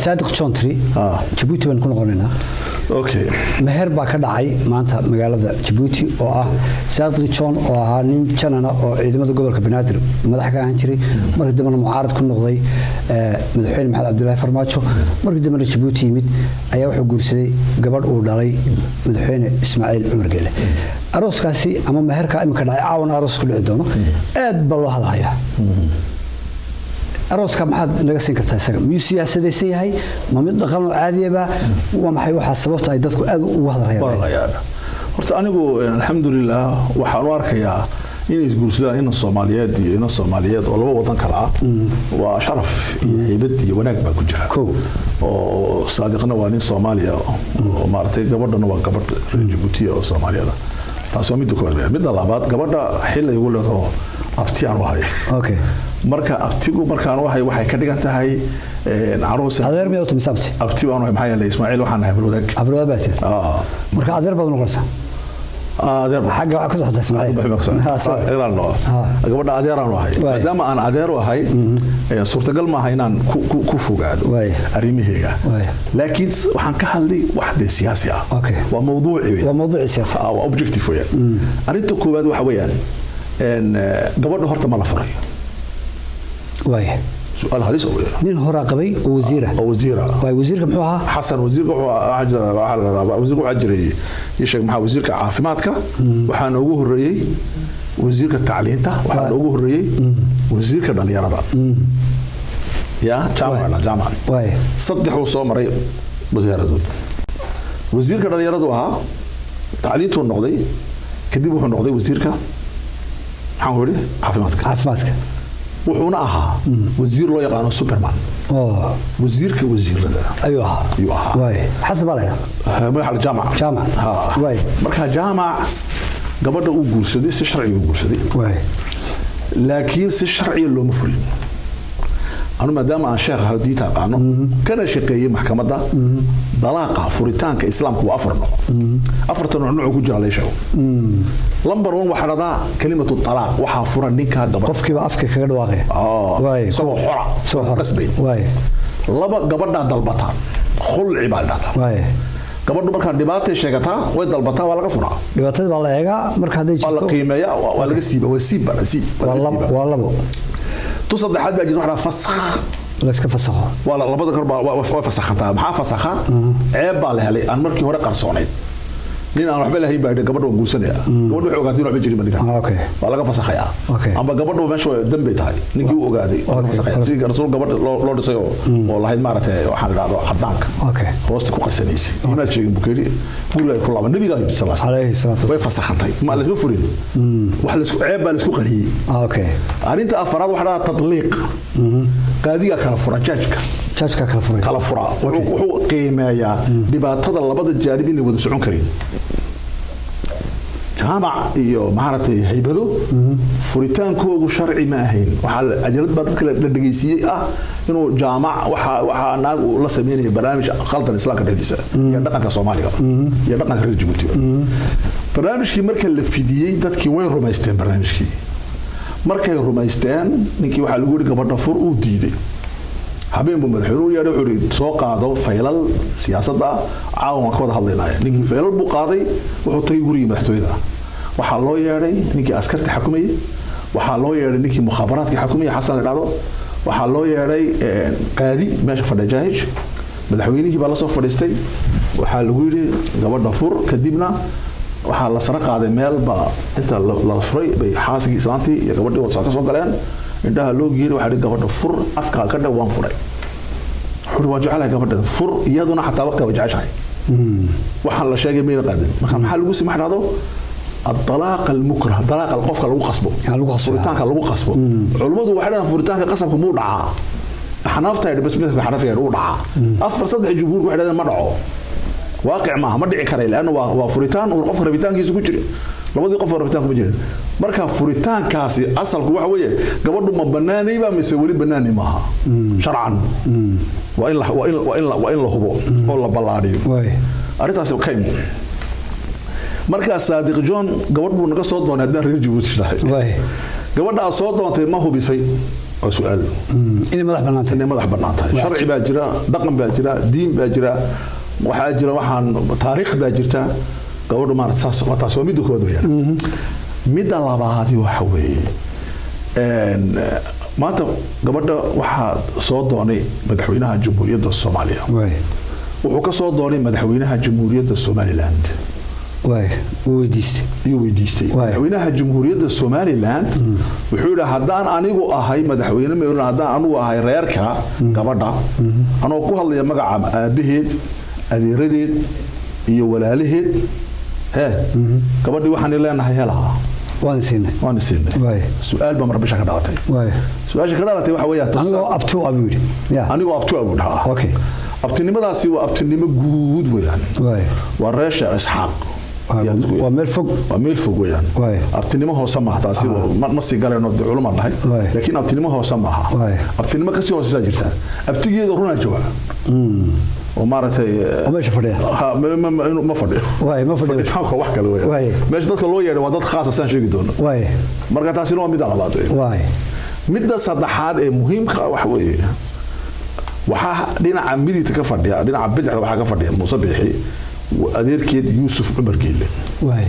صادق جونتري جيبوتي بان كنا قلنا اوكي meher baa ka dhacay maanta magaalada Djibouti oo ah Saadq John oo ahaa nin janana oo ciidamada gobolka Banaadir madax ka ahaan jiray markii dambena mucaarad ku noqday madaxweyne Maxamed Cabdullaahi Farmaajo markii dambena Djibouti yimid ayaa wuxuu guursaday gabadh uu dhalay madaxweyne Ismaaciil Cumar Geele arooskaasi ama meherka imika dhacay caawan aroos ku dhici doono aad baa loo hadlayaa أروس كم حد نقصين كرتاسك ميوسيا سديسي هاي ما متدخلوا عادية با وما حيوح السبب تايدتك وهذا هي والله يا horta anigu alxamdulillah waxaan u arkayaa inay isguursadaan in Soomaaliyeed oo laba wadan kala ah waa sharaf iyo heybad iyo wanaag baa ku jira oo saadiqna waa nin Soomaaliya oo maartay gabadhana waa gabadh Djibouti oo Soomaaliyada taas oo mid ku weyn mid labaad gabadha xil ay u leedahay abtiyaan wahay okay marka abtigu markaan waxay ka dhigan tahay aroos adeer miyaa u misabti abti waan maxay yeelay Ismaaciil waxaan nahay balwadaag baati marka adeer baad noqonaysaa adeer xagga waxa ka soo xadday Ismaaciil gabadha adeeraan wahay maadaama aan adeer wahay suurtagal ma aha inaan ku fogaado arrimahayga laakiin waxaan ka hadlay wax siyaasi ah waa mowduuci siyaasi waa objective weeyaan arinta koowaad waxa weeyaan gabadha horta ma la furayo وايه سؤال هليس من هو راقبي وزيره واي وزيرك محوها حسن وزيرك وزيرك عجري يشك محا وزيرك عافيمادك waxaan ugu horeeyay wasiirka tacliinta waxaan ugu horeeyay wasiirka dhalinyarada ya jaamac waay saddex uu soo maray wasiirka dhalinyaradu ahaa tacliintu noqday kadib wuxuu noqday wasiirka maxaan hore caafimaadka wuxuuna ahaa wasiir loo yaqaan Superman wasiirka wasiirada ayuu ahaa way xasab alayna ma jaamac way marka jaamac gabadha uu guursaday si sharci uu guursaday way laakiin si sharci loo mafulin anu maadaama aan sheekh hadii taqaano kana shaqeeyay maxkamadda dalaaqa furitaanka islaamku waa afartan nooc ku jira leesho lambar 1 waxa radaa kalimatu talaaq waxa fura ninka gabadha qofkiiba afka kaga dhawaaqay way soo xora rasmi way laba gabadha dalbata khulci baadada way gabadhu marka dhibaato sheegataa way dalbataa waa laga furaa dhibaatada baa la eega marka haday jirto wala qiimeeya waa laga siiba waa labo تصدق حد بيجي نروح فسخ لا اسك فسخه ولا لبدا كربا وفسخنتا ما فسخا عيب با لهلي ان markii hore qarsoonay nin aan waxba lahayn baa gabadhu guursanaya gabadhu wuxuu ogaaday inuu waxba jirin madina okay waa laga fasaxaya amba gabadhu meesha dambe tahay ninkii uu ogaaday waa laga fasaxaya si rasuul gabadha loo dhisay oo lahayd maartay waxaan raado xadaanka okay hoosta ku qarsanaysi imaad sheegin bukeeri guriga ku laba nabiga sallallahu alayhi wasallam way fasaxantay ma la isku furin wax la isku ceeb baa la isku qariyay okay arinta afraad waxa la tadliiq qaadiga kala fura jajka kala fura wuxuu qiimeeyaa dhibaatada labada jaanib in wada socon karin jaamac iyo maartay haybado furitaankoodu sharci ma ahayn waxa ajalad baa dadka la dhageysiyay inuu jaamac waxa naag la sameeyay barnaamij khaldan islaamka dhexdiisa iyo dhaqanka Soomaaliga iyo dhaqanka reer Djibouti barnaamijkii marka la fidiyay dadkii way rumaysteen barnaamijkii markay rumaysteen ninkii waxa lagu yiri gabadha fur uu diiday habeenba madaxweynuhu yahay wuxuu soo qaado faylal siyaasadda caawan ka wada hadlaynaya ninkii faylal buu qaaday wuxuu tagay guriga madaxtooyada waxa loo yeeray ninkii askarta xukumayay waxa loo yeeray ninkii mukhaabaraadka xukumayay Xasan Dhacdo waxa loo yeeray qaadi meesha fadhiyahay madaxweynihii baa la soo fadhiistay waxa lagu yiri gabadha fur kadibna waxa la sara qaaday meel ba inta la furay bay xaasigii islaantii iyo gabadhii wada ka soo galeen indhaha loo geeyay waxa gabadha fur afka ka dhawaan furay xur wajacala gabadha fur iyaduna xataa waqti wajacashay waxa la sheegay meena qaadan marka maxaa lagu simaxdaado الطلاق المكره طلاق القفك لو قصبه فريتانك لو قصبه علمadu waxay dhahan furitaanka qasabku muu dhacaa xanaafta ay bas mid xanaafiyay uu dhacaa afar saddex jumhuur waxay dhahan ma dhaco واقع ما dhici karay laana waa furitaan oo qofka rabitaankiisa ku jira labadii qof rabitaanku ma jirin marka furitaankaasi asalku waxa weeye gabadhu ma banaanay ba mise wali banaanay maaha sharcan waa in la hubo oo la balaadiyo arintaas kay marka Saadiq John gabadh buu naga soo doonay hadaan reer Djibouti tahay gabadha soo doontay ma hubisay سؤال إني مدح بنات إني مدح بنات شرع باجرة دقن باجرة دين باجرة وحاجرة وحن تاريخ باجرته قبل ما تسوى ميدو كودو يعني ميدا لبعضي وحوي maanta gabadha waxa soo doonay madaxweynaha jamhuuriyadda Soomaaliya wuxuu ka soo doonay madaxweynaha jamhuuriyadda Somaliland weydiistay madaxweynaha jamhuuriyadda Somaliland wuxuu yiraahdaa haddaan anigu ahay madaxweyne meerna haddaan anigu ahay reerka gabadha anoo ku hadlaya magaca aabaheed adeeradeed iyo walaalaheed gabadhii waxaan leenahay helaha وان سنة سؤال بمربشة كدارتي سؤال كدارتي وحويات أنا أبتو أبودي أنا أبتو أبود ها أوكي أبتني ما داسي وأبتني ما جود ويان والرشا إسحاق وملفوق ويان أبتني ما هو سماح تاسي ما سيقال إنه علوم الله لكن أبتني ما هو سماح أبتني ما كسي وسجلتها أبتني يدورون جوا ومارتي وما شفريه ما فدي ما فدي تاكو wax kale way meesh dadka loo yeeray waa dad khaas ah sheegi doono way marka taasi waa mid labaad way midda saddexaad ee muhiimka wax weeye waxa dhinaca midita ka fadhiya dhinaca bidixda waxa ka fadhiya Muuse Biixi adeerkeed Yuusuf Umar Geele way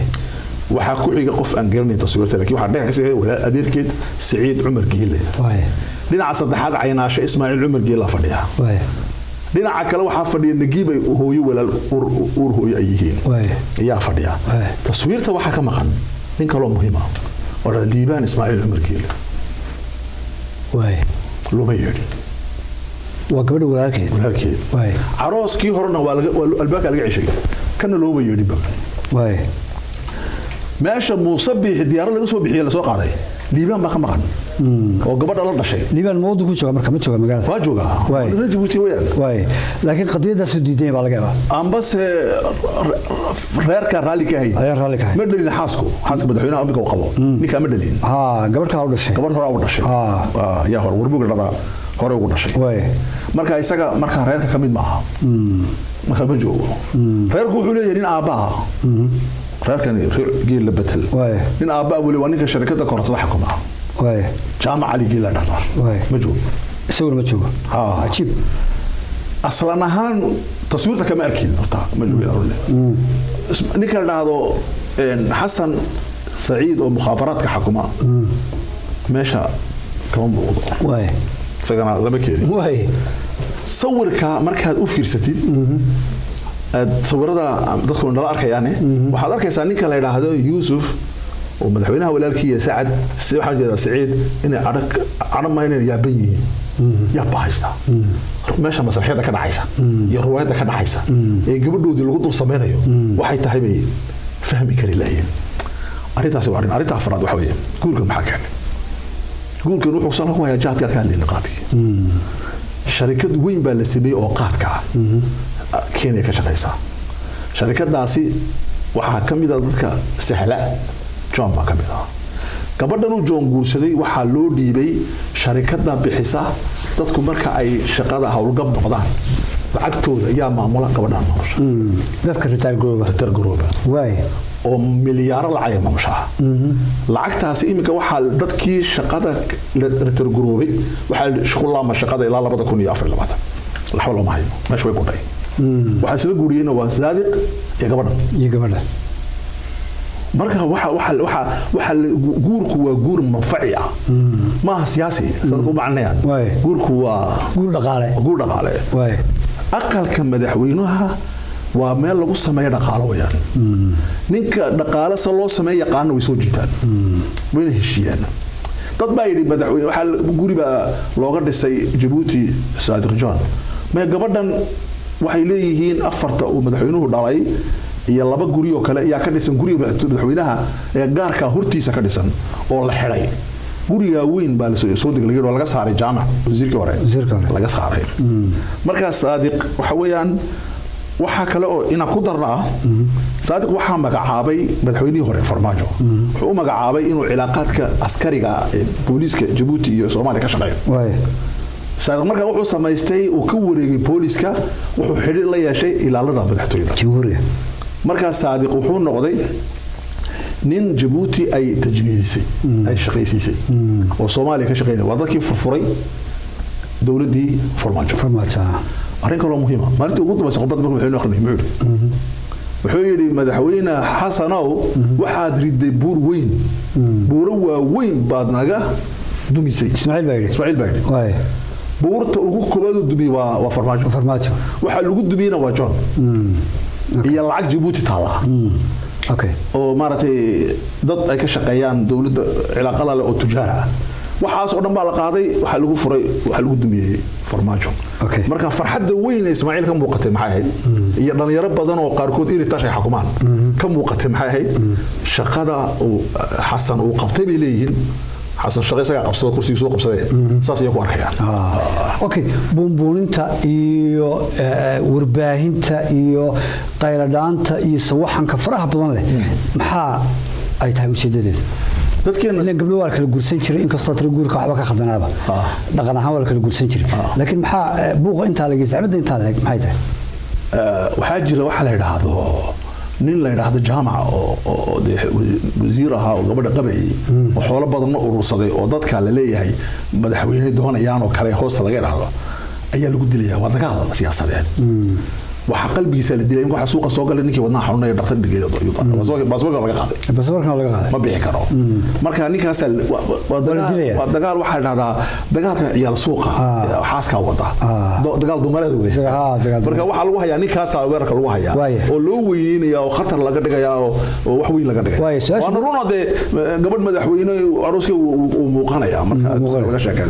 waxa ku xiga qof aan garanay tasawirta laakiin waxa dhinaca kasii wala adeerkeed Saciid Umar Geele way dhinaca saddexaad Caynaashe Ismaaciil Umar Geele fadhiya way dhinaca kale waxa fadhiya Nagiib ay hooyo walaal uur hooyo ay yihiin ayaa fadhiya taswiirta waxa ka maqan nin kale oo muhiim ah oo Liibaan Ismaaciil Umar Geele loo yeedhi waa gabadha walaalkeed arooskii horena waa albaabka laga cishay kana loo yeedhi meesha Muuse Biixi diyaar laga soo bixiyay la soo qaaday Liibaan ma ka maqan oo gabadha la dhashay Liibaan moodu ku jooga marka ma jooga magaalada waa jooga Djibouti laakiin qadiyada soo diiday baa laga yaabaa ambas reerka raali ka hay ma dhalin xaaska madaxweynaha amniga uu qabo ninka ma dhalin gabadh kale u dhashay gabadh hore u dhashay yaa hore warbuga dhada hore ugu dhashay marka isaga marka reerka kamid ma aha marka ma joogo reerku wuxuu leeyahay nin aabaha reerkan geel la betel nin aabaa wali waa ninka shirkadda korontada xukuma jaamac ali geel la dhada ma joogo isaguna ma joogo ajiib aslan ahaan taswiirta kama arkin horta ma joogo ninka la dhahdo xasan saciid oo mukhaabaraadka xukuma meesha kama muuqdo isagana lama keenin sawirka markaad u fiirsatid sawirada dadku nala arkayaan waxaad arkaysaa ninka la yiraahdo Yuusuf oo madaxweynaha walaalkii Saacad waxaan jeedaa Saciid inay aragmayna yaaban yihiin yaa baahista meesha masraxiyada ka dhacaysa iyo ruwaayada ka dhacaysa ee gabadhoodii lagu dul sameynayo waxay tahay bay fahmi kari laayeen arintaas waa arinta afraad waxa weeye guurka maxaa keenay guurkan wuxuu san ku hayaa jaadka ka hadlay qaadki sharikad weyn baa la sameeyay oo qaadka Kenya ka shaqeysa sharikadaasi waxa kamid ah dadka sahla John ba kamid ah gabadhan uu John guursaday waxa loo dhiibay sharikada bixisa dadku marka ay shaqada hawlgab noqdaan lacagtooda ayaa maamula gabadhan nolosha dadka retail group way oo milyaar lacag maamusha lacagtaasi imika waxa dadkii shaqada retail group waxa shaqada shaqada ilaa 2024 la xawlo ma hayo meesha way ku dhaay waxa sida guuriyeen waa Saadiq iyo gabadha marka waxa guurku waa guur manfaci ah ma siyaasi sadku macnayaan guurku waa guur dhaqaale aqalka madaxweynaha waa meel lagu sameeyo dhaqaale wayaan ninka dhaqaale sa loo sameeyo yaqaan way soo jiitaan way heshiyaan dad baa yiri madaxweyne waxa guriga looga dhisay Djibouti Saadiq John ma gabadhan waxay leeyihiin afarta uu madaxweynuhu dhalay iyo laba guri oo kale ayaa ka dhisan guriga madaxweynaha ee gaarka hortiisa ka dhisan oo la xiray guriga weyn baa la soo degay oo laga saaray jaamac wasiirka hore laga saaray markaas Saadiq waxa weeyaan waxa kale oo ina ku darnaa Saadiq waxa magacaabay madaxweynihii hore Farmaajo wuxuu magacaabay inuu cilaaqaadka askariga ee booliska Djibouti iyo Soomaaliya ka shaqeeyo Saadiq markaa wuxuu samaystay uu ka wareegay booliska wuxuu xiriir la yeeshay ilaalada madaxtooyada Jamhuuriga markaa Saadiq wuxuu noqday nin Djibouti ay tajniidisay ay shaqaysiisay oo Soomaaliya ka shaqeynay wadakii furfuray dawladii farmaajo arrin kale oo muhiim ah maalintii ugu dambeysay qodobada markuu wuxuu aqrinay wuxuu yiri madaxweyne Xasanow waxaad riday buur weyn buuro waaweyn baad naga dumisay Ismaaciil Bayri waay buurta ugu koobaad u dumiyay waa farmaajo waxa lagu dumiyayna waa John iyo lacag Djibouti taala okay oo maartay dad ay ka shaqeeyaan dawladda cilaaqada leh oo tujaara waxaas oo dhan baa la qaaday waxa lagu furay waxa lagu dumiyay farmaajo marka farxadda weyn ee Ismaaciil ka muuqatay maxay ahayd iyo dhalinyaro badan oo qaarkood iri tashay xukumaan ka muuqatay maxay ahayd shaqada oo Xasan uu qabtay bay leeyihiin حسن شقيسة قبصة كرسي سوق قبصة ساس يكون أركيان. أوكي بومبونتا إيو ورباهنتا إيو قيلدانتا إيو سواحن كفرها بدون له محا أي تايم شديد. تذكرنا اللي قبل وارك الجورسين شري إنك صوت الجور كحبك خدنا بقى. دقنا حوالك الجورسين شري. لكن محا بوغ أنت على جزء عمد أنت على محا يته. وحاجة واحد هذا nin la yiraahdo jaamac oo wasiiraha oo gabadha qabay oo xoolo badan u urursaday oo dadka la leeyahay madaxweyne doonayaan oo kale hoosta laga yiraahdo ayaa lagu dilayaa waa dagaal siyaasadeed waxa qalbigiisa la dilay in waxa suuqa soo galay ninkii wadnaha xanuunay dhaqtar dhigeeyo basbaga laga qaaday ma bixi karo marka ninkaas waa dagaal waxa dhahdaa dagaalka ciyaal suuqa xaaska wada dagaal dumareed weey marka waxa lagu hayaa ninkaas weerarka lagu hayaa oo loo weyneenaya oo khatar laga dhigayaa oo wax weyn laga dhigay waana runade gabadh madaxweyne arooska uu muuqanaya marka laga sheekay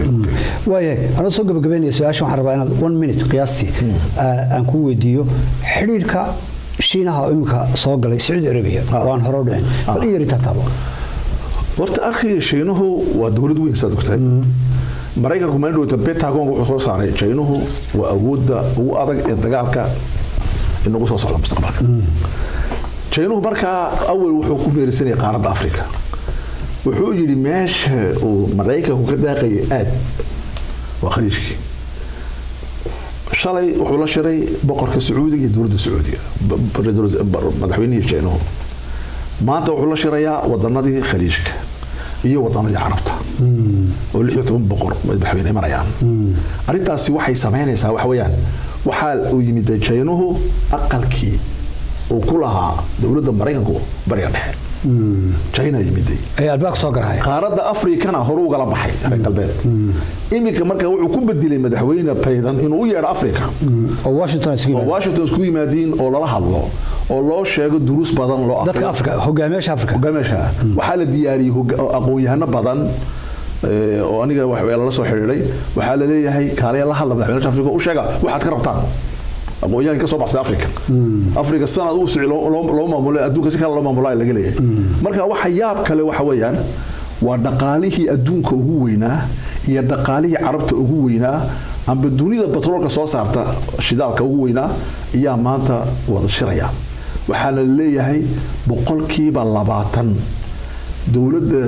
waaye ana soo gabagabeynay su'aasha waxaan rabaa inaad 1 minute qiyaastii aan ku weydiiyo xiriirka Shiinaha oo imika soo galay Saudi Arabia waan hore u dhicin bal yiri taabo horta akhi Shiinuhu waa dawlad weyn sadogtay Mareykanku ma dhawta Pentagon wuxuu soo saaray Shiinuhu waa awoodda ugu adag ee dagaalka inagu soo socda mustaqbalka Shiinuhu marka awal wuxuu ku beerisanay qaaradda Afrika wuxuu yiri meesha oo Mareykanku ka daaqay aad waa khaliijkii shalay wuxuu la shiray boqorka Sacuudiga iyo dawladda Sacuudiga madaxweynaha Shiinaha maanta wuxuu la shirayaa wadanadii khaliijka iyo wadanadii carabta oo 16 boqor madaxweyne marayaan arintaasi waxay sameynaysaa wax weeyaan waxa uu yimid Shiinahu aqalkii oo ku lahaa dawladda Mareykanku bariga dhexe China yimiday ay albaaq soo garahay qaaradda Afrikana hore uga la baxay reer galbeed imika marka wuxuu ku bedelay madaxweyne Biden inuu u yeero Afrika oo Washington isku yimaadeen oo lala hadlo oo loo sheego duruus badan loo aqoon dadka Afrika hogaamiyaasha waxa la diyaariyay aqoon-yahano badan oo aniga wax la soo xiriiray waxa la leeyahay kaalay la hadla madaxweynaha Afrika u sheega waxaad ka rabtaan aqoonyahan ka soo baxay Afrika sanad uu sicilo loo maamulay adduunka si kale loo maamulay laga leeyahay marka waxa yaab kale waxa weeyaan waa dhaqaalihii adduunka ugu weynaa iyo dhaqaalihii carabta ugu weynaa amba dunida batroolka soo saarta shidaalka ugu weynaa iyo maanta wada shiraya waxa la leeyahay boqolkiiba 20 dawladda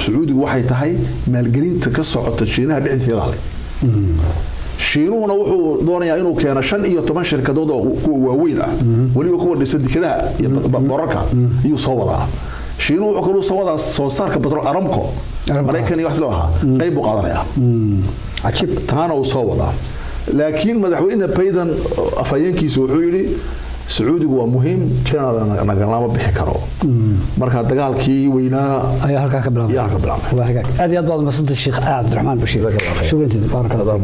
Sacuudiga waxay tahay maalgelinta ka socota Shiinaha dhexdeeda Shiinuhuna wuxuu doonayaa inuu keeno 15 shirkadood oo kuwa waaweyn ah waliba kuwa dhisan dekedaha iyo bararka iyo soo wada Shiinuhu wuxuu kaloo soo wada soo saarka batrool Aramco Mareykan iyo wax la aha qayb u qaadanaya ajib taana uu soo wada laakiin madaxweyne Biden afayeenkiisu wuxuu yiri Sacuudigu waa muhiim China nagalama bixi karo marka dagaalkii weynaa ayaa halka ka bilaabay waa hagaag aad iyo aad baad mas'uulta Sheekh Cabdiraxmaan Bashiir shukran barakallahu